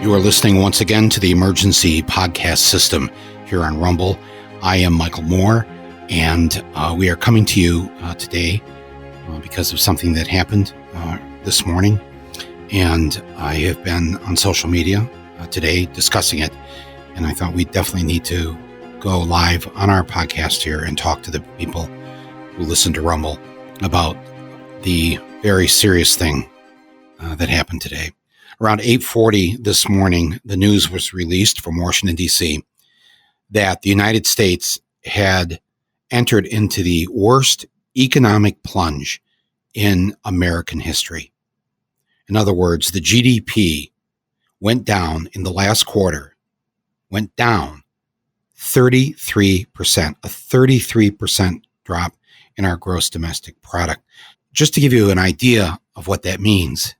You are listening once again to the Emergency Podcast System here on Rumble. I am Michael Moore, and we are coming to you today because of something that happened this morning. And I have been on social media today discussing it, and I thought we definitely need to go live on our podcast here and talk to the people who listen to Rumble about the very serious thing that happened today. Around 8:40 this morning, the news was released from Washington, D.C., that the United States had entered into the worst economic plunge in American history. In other words, the GDP went down in the last quarter, went down 33%, a 33% drop in our gross domestic product. Just to give you an idea of what that means,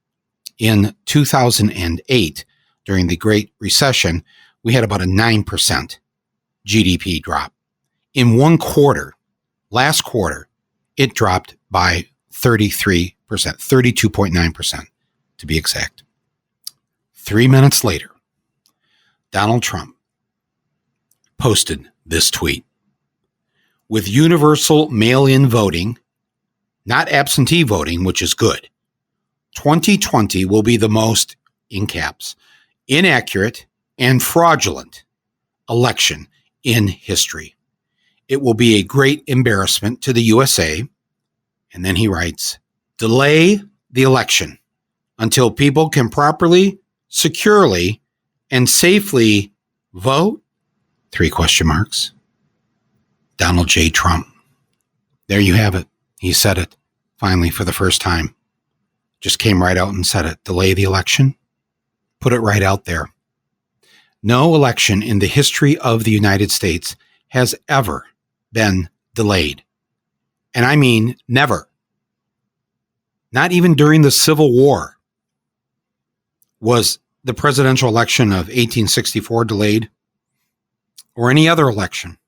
in 2008, during the Great Recession, we had about a 9% GDP drop. In one quarter, last quarter, it dropped by 33%, 32.9% to be exact. 3 minutes later, Donald Trump posted this tweet. With universal mail-in voting, not absentee voting, which is good, 2020 will be the most, in caps, inaccurate and fraudulent election in history. It will be a great embarrassment to the USA. And then he writes, delay the election until people can properly, securely, and safely vote? 3 question marks. Donald J. Trump. There you have it. He said it, finally, for the first time. Just came right out and said it. Delay the election? Put it right out there. No election in the history of the United States has ever been delayed. And I mean never. Not even during the Civil War was the presidential election of 1864 delayed, or any other election.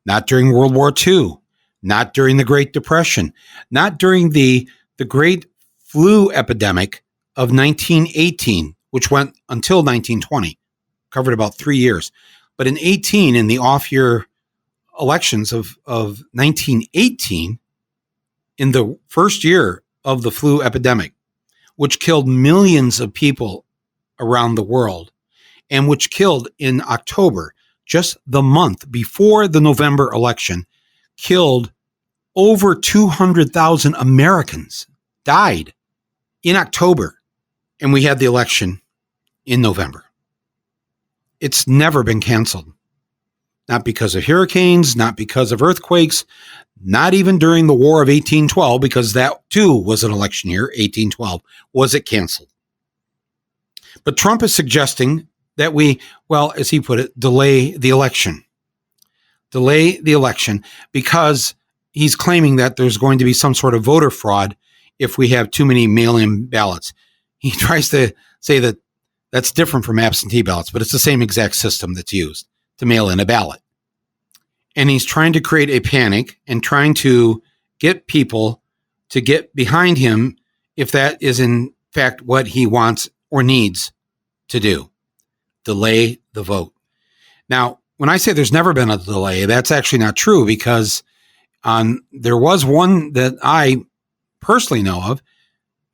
Not during World War II. Not during the Great Depression. Not during the Great Flu epidemic of 1918, which went until 1920, covered about 3 years. But in 18, in the off-year elections of 1918, in the first year of the flu epidemic, which killed millions of people around the world, and which killed in October, just the month before the November election, killed over 200,000 Americans, died in October, and we had the election in November. It's never been canceled. Not because of hurricanes, not because of earthquakes, not even during the War of 1812, because that too was an election year, 1812, was it canceled. But Trump is suggesting that we, well, as he put it, delay the election. Delay the election because he's claiming that there's going to be some sort of voter fraud if we have too many mail-in ballots. He tries to say that that's different from absentee ballots, but it's the same exact system that's used to mail in a ballot. And he's trying to create a panic and trying to get people to get behind him if that is in fact what he wants or needs to do. Delay the vote. Now, when I say there's never been a delay, that's actually not true, because there was one that I personally know of,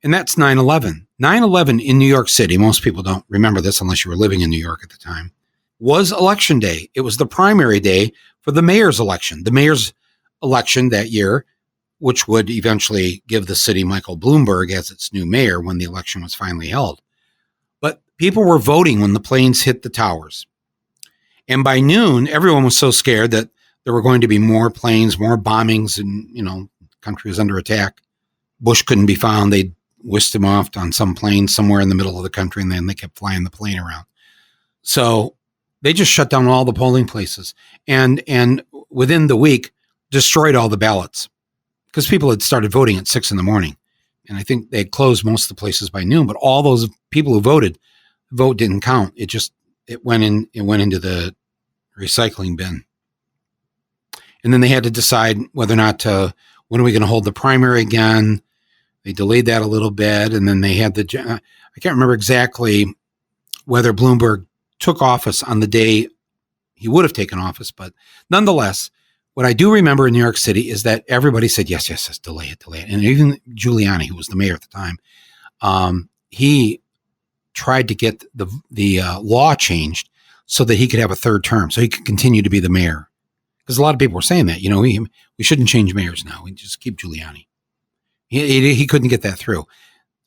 and that's 9/11. 9/11 in New York City, most people don't remember this unless you were living in New York at the time, was election day. It was the primary day for the mayor's election. The mayor's election that year, which would eventually give the city Michael Bloomberg as its new mayor when the election was finally held. But people were voting when the planes hit the towers. And by noon, everyone was so scared that there were going to be more planes, more bombings, and, the country was under attack. Bush couldn't be found. They whisked him off on some plane somewhere in the middle of the country, and then they kept flying the plane around. So they just shut down all the polling places, and within the week destroyed all the ballots because people had started voting at 6 a.m. And I think they had closed most of the places by noon, but all those people who voted, the vote didn't count. It went into the recycling bin. And then they had to decide whether or not when are we going to hold the primary again? They delayed that a little bit, and then they had I can't remember exactly whether Bloomberg took office on the day he would have taken office. But nonetheless, what I do remember in New York City is that everybody said, yes, delay it. And even Giuliani, who was the mayor at the time, he tried to get the law changed so that he could have a third term, so he could continue to be the mayor. Because a lot of people were saying that, we shouldn't change mayors now. We just keep Giuliani. He couldn't get that through.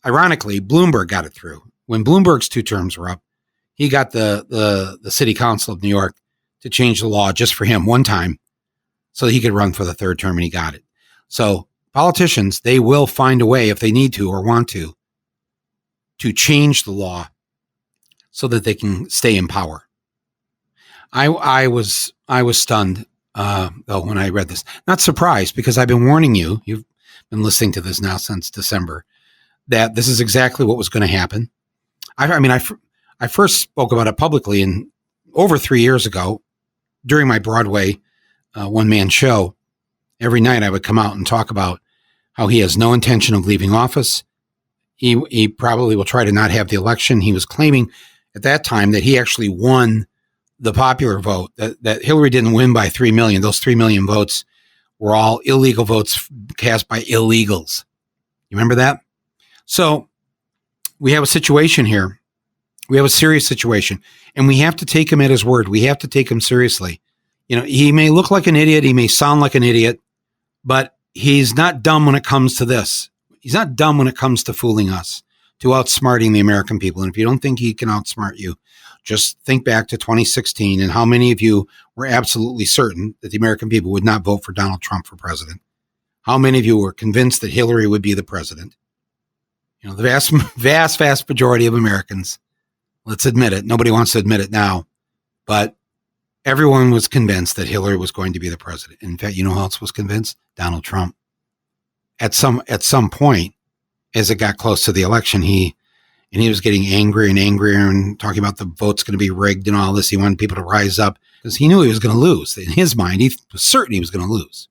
Ironically, Bloomberg got it through. When Bloomberg's 2 terms were up, he got the city council of New York to change the law just for him one time so that he could run for the 3rd term, and he got it. So politicians, they will find a way, if they need to or want to change the law so that they can stay in power. I was stunned though when I read this. Not surprised, because I've been warning you. You've been listening to this now since December, that this is exactly what was going to happen. I first spoke about it publicly over 3 years ago during my Broadway one-man show. Every night I would come out and talk about how he has no intention of leaving office. He probably will try to not have the election. He was claiming at that time that he actually won the popular vote, that Hillary didn't win by 3 million. Those 3 million votes were all illegal votes cast by illegals. You remember that? So we have a situation here. We have a serious situation, and we have to take him at his word. We have to take him seriously. He may look like an idiot. He may sound like an idiot, but he's not dumb when it comes to this. He's not dumb when it comes to fooling us, to outsmarting the American people. And if you don't think he can outsmart you, just think back to 2016 and how many of you were absolutely certain that the American people would not vote for Donald Trump for president. How many of you were convinced that Hillary would be the president? The vast majority of Americans, let's admit it. Nobody wants to admit it now, but everyone was convinced that Hillary was going to be the president. In fact, you know who else was convinced? Donald Trump. At some point, as it got close to the election, he was getting angrier and angrier and talking about the vote's going to be rigged and all this. He wanted people to rise up because he knew he was going to lose. In his mind, he was certain he was going to lose.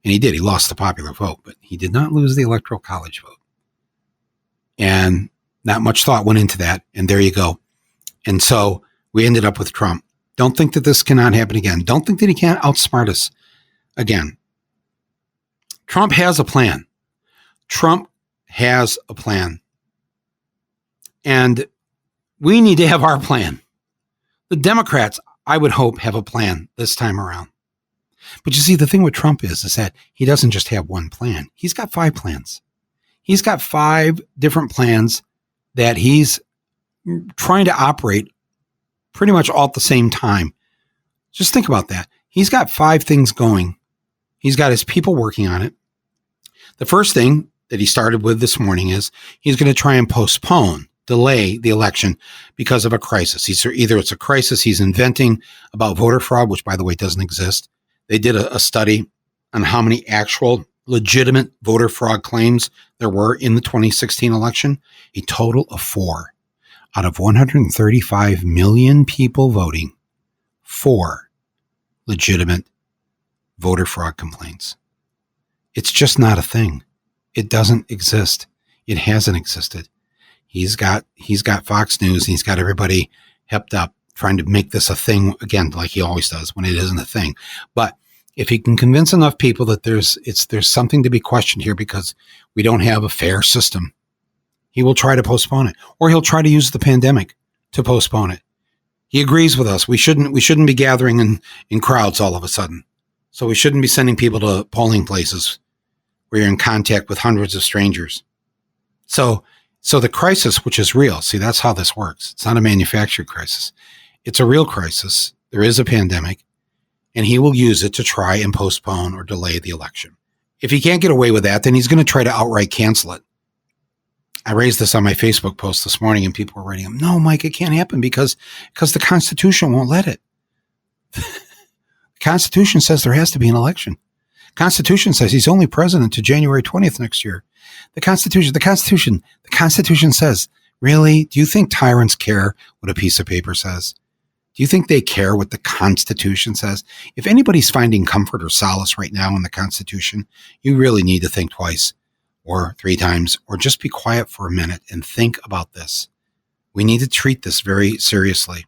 And he did. He lost the popular vote, but he did not lose the Electoral College vote. And not much thought went into that. And there you go. And so we ended up with Trump. Don't think that this cannot happen again. Don't think that he can't outsmart us again. Trump has a plan. Trump has a plan. And we need to have our plan. The Democrats, I would hope, have a plan this time around. But you see, the thing with Trump is that he doesn't just have one plan. He's got 5 plans. He's got 5 different plans that he's trying to operate pretty much all at the same time. Just think about that. He's got 5 things going. He's got his people working on it. The first thing that he started with this morning is he's going to try and delay the election because of a crisis. Either it's a crisis he's inventing about voter fraud, which, by the way, doesn't exist. They did a study on how many actual legitimate voter fraud claims there were in the 2016 election. A total of 4 out of 135 million people voting. 4 legitimate voter fraud complaints. It's just not a thing. It doesn't exist. It hasn't existed. He's got Fox News, and he's got everybody hepped up trying to make this a thing again, like he always does when it isn't a thing. But if he can convince enough people that there's something to be questioned here because we don't have a fair system, he will try to postpone it, or he'll try to use the pandemic to postpone it. He agrees with us. We shouldn't be gathering in crowds all of a sudden. So we shouldn't be sending people to polling places where you're in contact with hundreds of strangers. So the crisis, which is real, see, that's how this works. It's not a manufactured crisis. It's a real crisis. There is a pandemic, and he will use it to try and postpone or delay the election. If he can't get away with that, then he's going to try to outright cancel it. I raised this on my Facebook post this morning, and people were writing, no, Mike, it can't happen because the Constitution won't let it. The Constitution says there has to be an election. Constitution says he's only president to January 20th next year. The Constitution says, really? Do you think tyrants care what a piece of paper says? Do you think they care what the Constitution says? If anybody's finding comfort or solace right now in the Constitution, you really need to think twice or 3 times, or just be quiet for a minute and think about this. We need to treat this very seriously.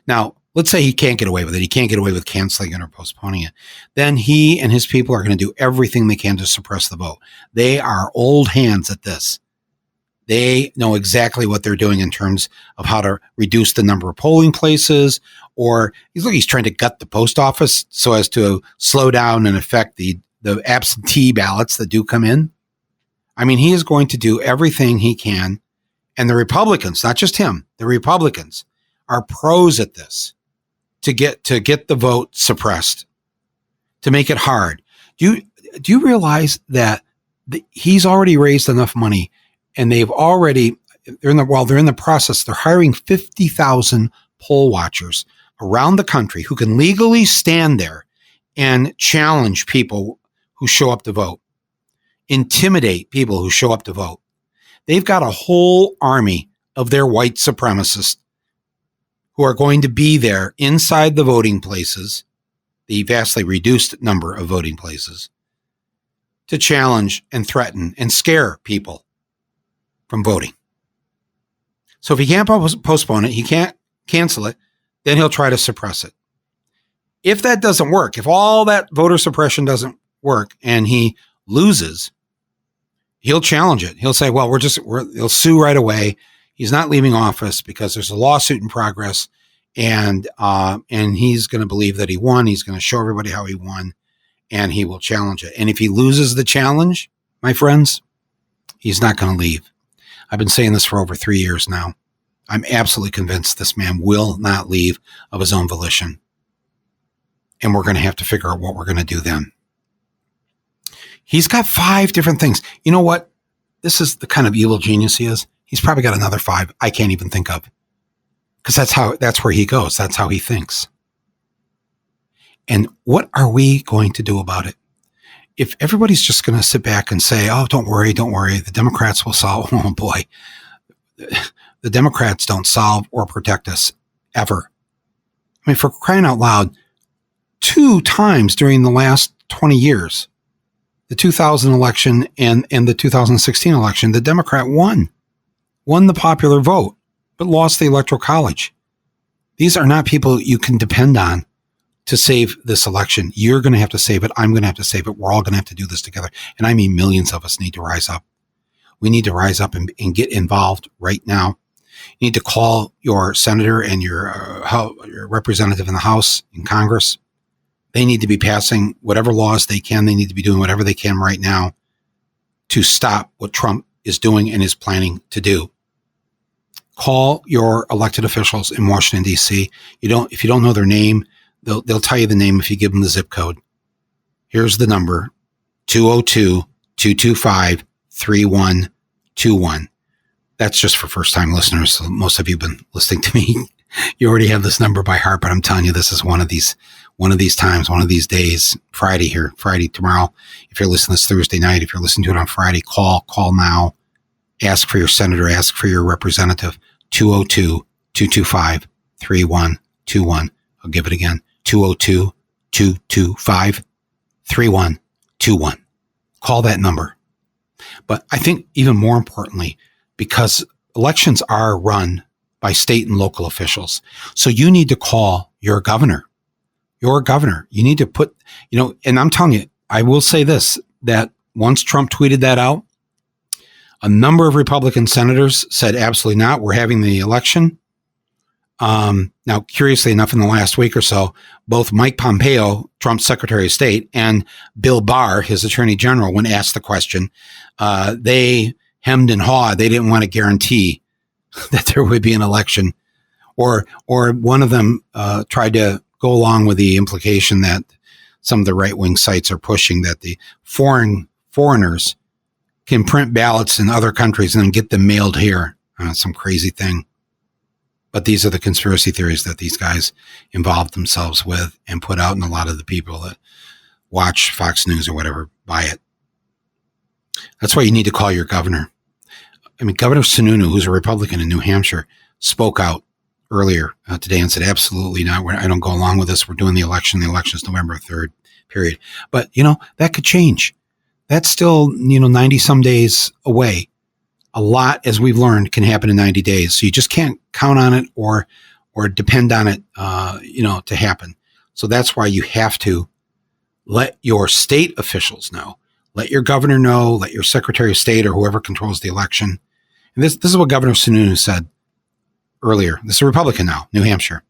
Now, let's say he can't get away with it. He can't get away with canceling it or postponing it. Then he and his people are going to do everything they can to suppress the vote. They are old hands at this. They know exactly what they're doing in terms of how to reduce the number of polling places, or he's trying to gut the post office so as to slow down and affect the absentee ballots that do come in. I mean, he is going to do everything he can. And the Republicans, not just him, the Republicans are pros at this to get the vote suppressed, to make it hard. Do you realize that he's already raised enough money, and they're in the process, they're hiring 50,000 poll watchers around the country who can legally stand there and challenge people who show up to vote, intimidate people who show up to vote. They've got a whole army of their white supremacists who are going to be there inside the voting places, the vastly reduced number of voting places, to challenge and threaten and scare people from voting. So if he can't postpone it, he can't cancel it, then he'll try to suppress it. If that doesn't work, if all that voter suppression doesn't work and he loses, he'll challenge it. He'll say, well, he'll sue right away. He's not leaving office because there's a lawsuit in progress, and he's going to believe that he won. He's going to show everybody how he won, and he will challenge it. And if he loses the challenge, my friends, he's not going to leave. I've been saying this for over 3 years now. I'm absolutely convinced this man will not leave of his own volition. And we're going to have to figure out what we're going to do then. He's got 5 different things. You know what? This is the kind of evil genius he is. He's probably got another 5 I can't even think of. Because that's where he goes. That's how he thinks. And what are we going to do about it? If everybody's just going to sit back and say, oh, don't worry, the Democrats will solve. Oh, boy. The Democrats don't solve or protect us ever. I mean, for crying out loud, 2 times during the last 20 years, the 2000 election and the 2016 election, the Democrat won the popular vote, but lost the Electoral College. These are not people you can depend on to save this election. You're going to have to save it. I'm going to have to save it. We're all going to have to do this together. And I mean, millions of us need to rise up. We need to rise up and get involved right now. You need to call your senator and your representative in the House, in Congress. They need to be passing whatever laws they can. They need to be doing whatever they can right now to stop what Trump is doing and is planning to do. Call your elected officials in Washington, D.C. If you don't know their name, they'll tell you the name if you give them the zip code. Here's the number, 202-225-3121. That's just for first-time listeners. So most of you have been listening to me. You already have this number by heart, but I'm telling you, this is one of these times, one of these days, Friday tomorrow. If you're listening this Thursday night, if you're listening to it on Friday, call now. Ask for your senator, ask for your representative, 202-225-3121. I'll give it again, 202-225-3121. Call that number. But I think even more importantly, because elections are run by state and local officials. So you need to call your governor. You need to put, and I'm telling you, I will say this, that once Trump tweeted that out, a number of Republican senators said, absolutely not. We're having the election. Now, curiously enough, in the last week or so, both Mike Pompeo, Trump's Secretary of State, and Bill Barr, his Attorney General, when asked the question, they hemmed and hawed. They didn't want to guarantee that there would be an election. Or one of them tried to go along with the implication that some of the right-wing sites are pushing that the foreigners can print ballots in other countries and then get them mailed here. Some crazy thing. But these are the conspiracy theories that these guys involved themselves with and put out, and a lot of the people that watch Fox News or whatever buy it. That's why you need to call your governor. I mean, Governor Sununu, who's a Republican in New Hampshire, spoke out earlier today and said, absolutely not. I don't go along with this. We're doing the election. The election is November 3rd, period. But, that could change. That's still, 90 some days away. A lot, as we've learned, can happen in 90 days. So you just can't count on it or depend on it, to happen. So that's why you have to let your state officials know, let your governor know, let your secretary of state or whoever controls the election. And this is what Governor Sununu said earlier. This is a Republican now, New Hampshire.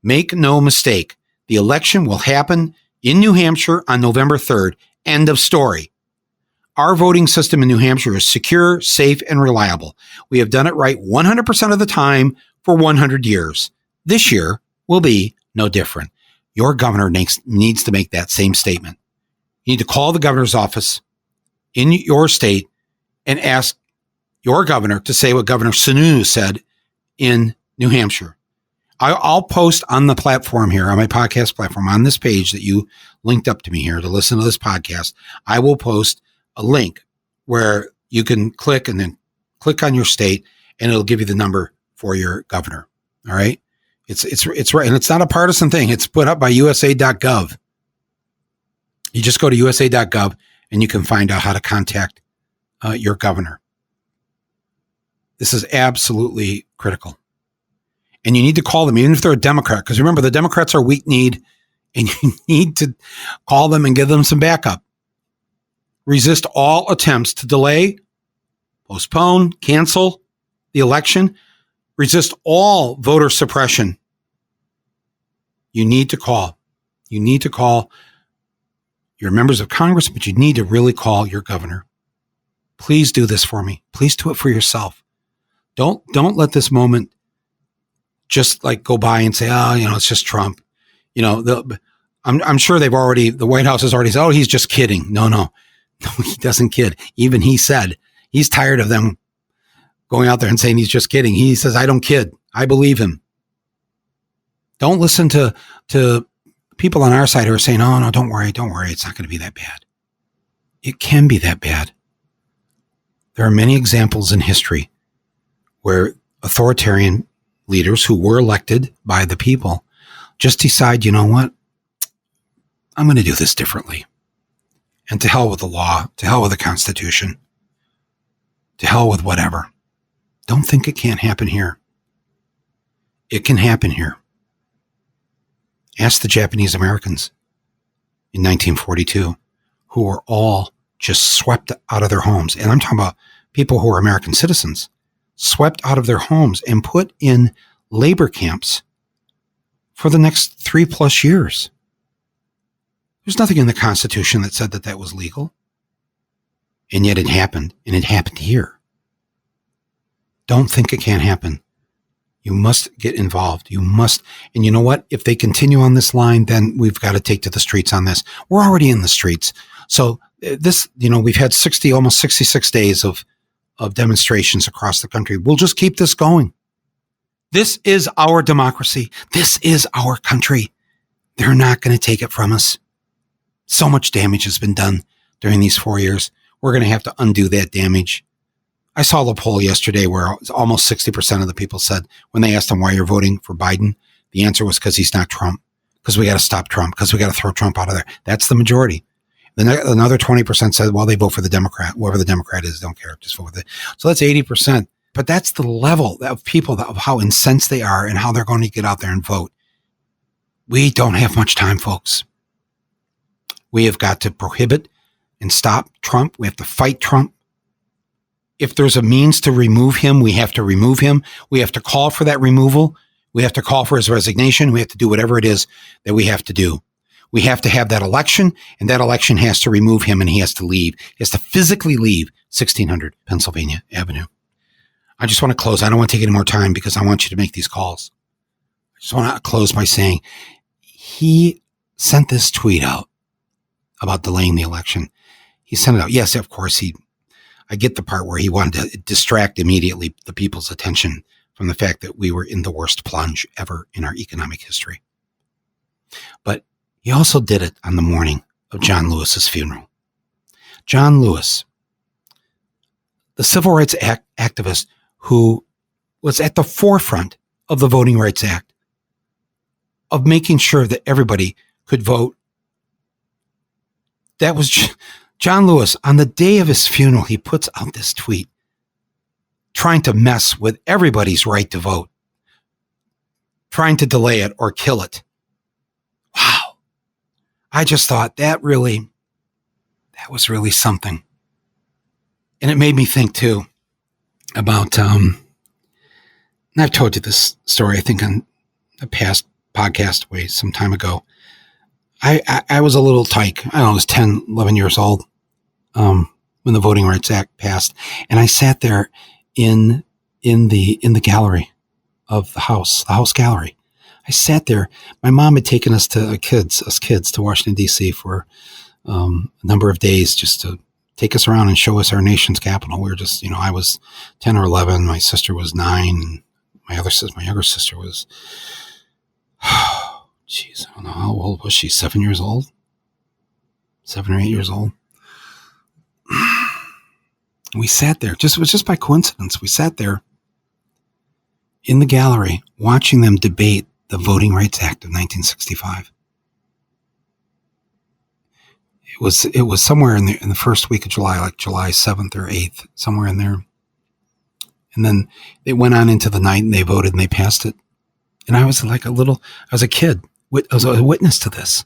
Make no mistake, the election will happen in New Hampshire on November 3rd. End of story. Our voting system in New Hampshire is secure, safe, and reliable. We have done it right 100% of the time for 100 years. This year will be no different. Your governor needs to make that same statement. You need to call the governor's office in your state and ask your governor to say what Governor Sununu said in New Hampshire. I'll post on the platform here, on my podcast platform, on this page that you linked up to me here to listen to this podcast. I will post a link where you can click and then click on your state, and it'll give you the number for your governor. All right. It's right. And it's not a partisan thing. It's put up by USA.gov. You just go to USA.gov and you can find out how to contact your governor. This is absolutely critical. And you need to call them, even if they're a Democrat, because remember, the Democrats are weak-kneed, and you need to call them and give them some backup. Resist all attempts to delay, postpone, cancel the election. Resist all voter suppression. You need to call. You need to call your members of Congress, but you need to really call your governor. Please do this for me. Please do it for yourself. Don't let this moment just like go by and say, it's just Trump. I'm sure the White House has already said, he's just kidding. No, he doesn't kid. Even he said he's tired of them going out there and saying he's just kidding. He says, I don't kid. I believe him. Don't listen to people on our side who are saying, oh, no, don't worry. It's not going to be that bad. It can be that bad. There are many examples in history where authoritarian leaders who were elected by the people just decide, you know what? I'm going to do this differently. And to hell with the law, to hell with the Constitution, to hell with whatever. Don't think it can't happen here. It can happen here. Ask the Japanese Americans in 1942 who were all just swept out of their homes. And I'm talking about people who are American citizens, swept out of their homes and put in labor camps for the next 3+ years. There's nothing in the Constitution that said that was legal. And yet it happened, and it happened here. Don't think it can't happen. You must get involved. You must. And you know what? If they continue on this line, then we've got to take to the streets on this. We're already in the streets. So this, we've had almost 66 days of demonstrations across the country. We'll just keep this going. This is our democracy. This is our country. They're not going to take it from us. So much damage has been done during these 4 years. We're going to have to undo that damage. I saw the poll yesterday where almost 60% of the people said when they asked them why you're voting for Biden, the answer was because he's not Trump, because we got to stop Trump, because we got to throw Trump out of there. That's the majority. Another 20% said, well, they vote for the Democrat. Whoever the Democrat is, don't care. Just vote with it. So that's 80%. But that's the level of people, of how incensed they are and how they're going to get out there and vote. We don't have much time, folks. We have got to prohibit and stop Trump. We have to fight Trump. If there's a means to remove him, we have to remove him. We have to call for that removal. We have to call for his resignation. We have to do whatever it is that we have to do. We have to have that election, and that election has to remove him, and he has to leave. He has to physically leave 1600 Pennsylvania Avenue. I just want to close. I don't want to take any more time because I want you to make these calls. I just want to close by saying he sent this tweet out about delaying the election. He sent it out. Yes, of course, I get the part where he wanted to distract immediately the people's attention from the fact that we were in the worst plunge ever in our economic history. But he also did it on the morning of John Lewis's funeral. John Lewis, the civil rights activist who was at the forefront of the Voting Rights Act, of making sure that everybody could vote. That was John Lewis. On the day of his funeral, he puts out this tweet. trying to mess with everybody's right to vote, trying to delay it or kill it. Wow. I just thought that was really something. And it made me think too about, and I've told you this story, I think on a past podcast way some time ago. I was a little tyke. I don't know, I was 10, 11 years old when the Voting Rights Act passed. And I sat there in the gallery of the House gallery. I sat there. My mom had taken us kids to Washington, D.C. for a number of days just to take us around and show us our nation's capital. We were just, I was 10 or 11. My sister was 9. And my younger sister was, geez, I don't know, how old was she? 7 years old? 7 or 8 years old? We sat there. It was just by coincidence. We sat there in the gallery watching them debate the Voting Rights Act of 1965. It was somewhere in the first week of July, like July 7th or 8th, somewhere in there. And then it went on into the night and they voted and they passed it. And I was like I was a kid. I was a witness to this.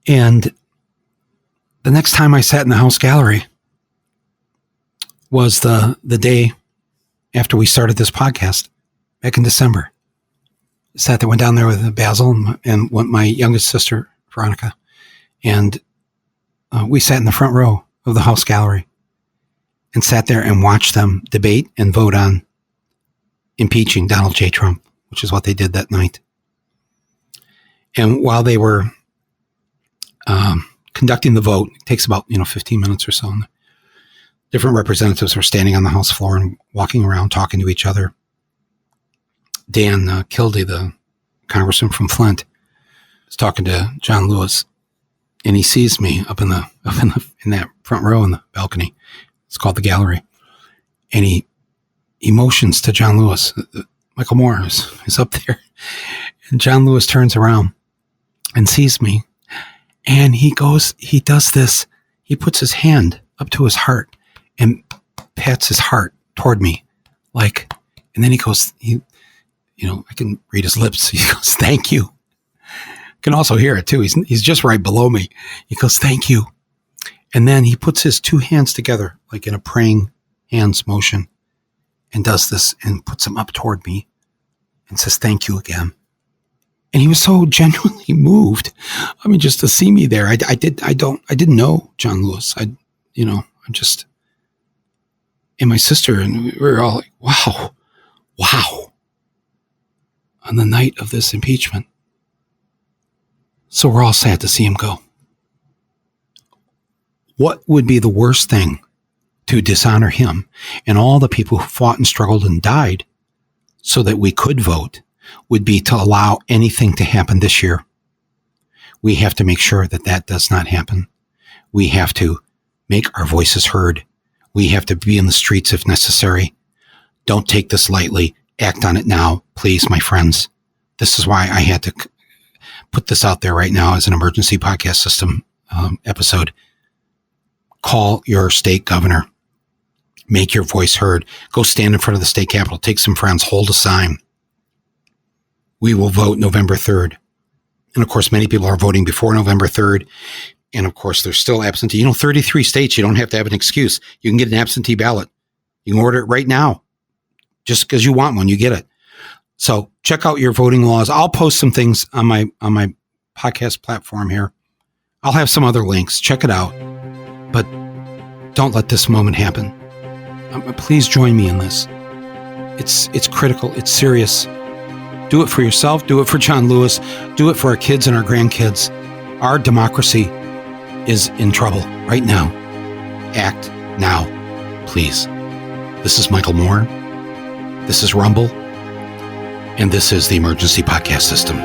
And the next time I sat in the House gallery was the day after we started this podcast back in December. I sat there, went down there with Basil and my youngest sister, Veronica, and we sat in the front row of the House gallery and sat there and watched them debate and vote on impeaching Donald J. Trump, which is what they did that night. And while they were conducting the vote, it takes about 15 minutes or so, and different representatives are standing on the House floor and walking around talking to each other. Dan Kildee, the congressman from Flint, is talking to John Lewis, and he sees me up in that front row in the balcony. It's called the gallery, and he motions to John Lewis. Michael Moore is up there, and John Lewis turns around and sees me, and he does this. He puts his hand up to his heart and pats his heart toward me, and then he goes, I can read his lips. He goes, "Thank you." I can also hear it too. He's just right below me. He goes, "Thank you." And then he puts his two hands together, like in a praying hands motion, and does this and puts them up toward me and says, "Thank you again." And he was so genuinely moved. I mean, just to see me there. I didn't know John Lewis. and my sister, and we were all like, wow. On the night of this impeachment. So we're all sad to see him go. What would be the worst thing to dishonor him and all the people who fought and struggled and died so that we could vote would be to allow anything to happen this year. We have to make sure that does not happen. We have to make our voices heard. We have to be in the streets if necessary. Don't take this lightly. Act on it now, please, my friends. This is why I had to put this out there right now as an emergency podcast system episode. Call your state governor. Make your voice heard. Go stand in front of the state capitol. Take some friends. Hold a sign. We will vote November 3rd. And of course, many people are voting before November 3rd. And of course, there's still absentee. 33 states, you don't have to have an excuse. You can get an absentee ballot. You can order it right now. Just because you want one, you get it. So check out your voting laws. I'll post some things on my podcast platform here. I'll have some other links. Check it out. But don't let this moment happen. Please join me in this. It's critical. It's serious. Do it for yourself. Do it for John Lewis. Do it for our kids and our grandkids. Our democracy is in trouble right now. Act now, please. This is Michael Moore. This is Rumble. And this is the Emergency Podcast System.